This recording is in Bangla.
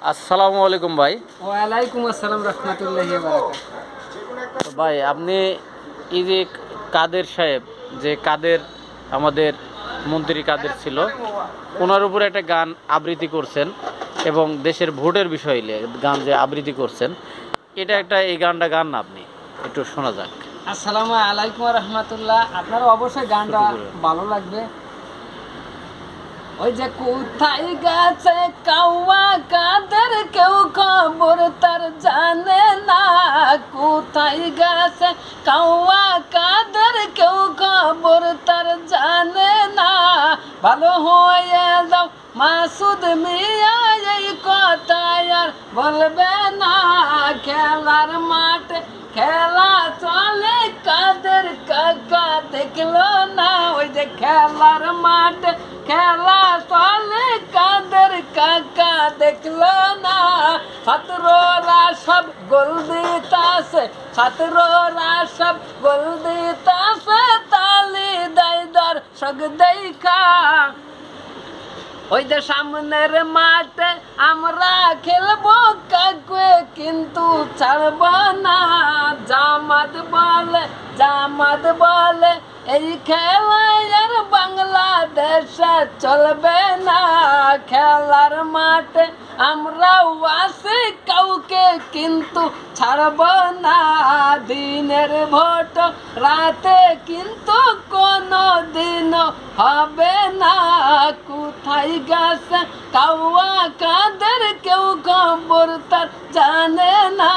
আসসালামু আলাইকুম ভাই। ওয়ালাইকুম আসসালাম রাহমাতুল্লাহি ওয়া বারাকাতুহু। ভাই আপনি এই যে কাদের সাহেব, যে কাদের আমাদের মন্ত্রী কাদের ছিল, ওনার উপরে একটা গান আবৃত্তি করছেন এবং দেশের ভোটের বিষয় নিয়ে গান যে আবৃত্তি করছেন, এটা একটা এই গানটা গান না, আপনি একটু শোনা যাক। আসসালামু আলাইকুম ওয়া রাহমাতুল্লাহ। আপনার অবশ্যই গানটা ভালো লাগবে। ওই যে কোথায় গেছে কাওয়া কাদের, কেউ খবর তার জানে না। কোথায় গেছে কাওয়া কাদের, কেউ খবর তার জানে না। ভালো হয়ে যাও মাসুদ মিয়া, এই কথা আর বলবে না। খেলার মাঠে খেলা চলে, কাদের কাকা দেখলো না। ওই যে খেলার মাঠে খেলা চলে, কাদের কাকা দেখলো না। ছাত্ররা সব গোল দিতাছে, ছাত্ররা সব গোল দিতাছে, তালি দেয় দর্শক দেখা। ওই যে সামনের মাঠে আমরা খেলবো কাকুয়ে, কিন্তু ছাড়ব না। জামাত বলে এই খেলায় আর বাংলাদেশে চলবে না। খেলার মাঠে আমরাও আসি, কাউকে কিন্তু ছাড়ব না। দিনের ভোট রাতে কিন্তু কোনো দিনও হবে না। কোথায় গেছে কাওয়া কাদের, কেউ খবর তার জানে না।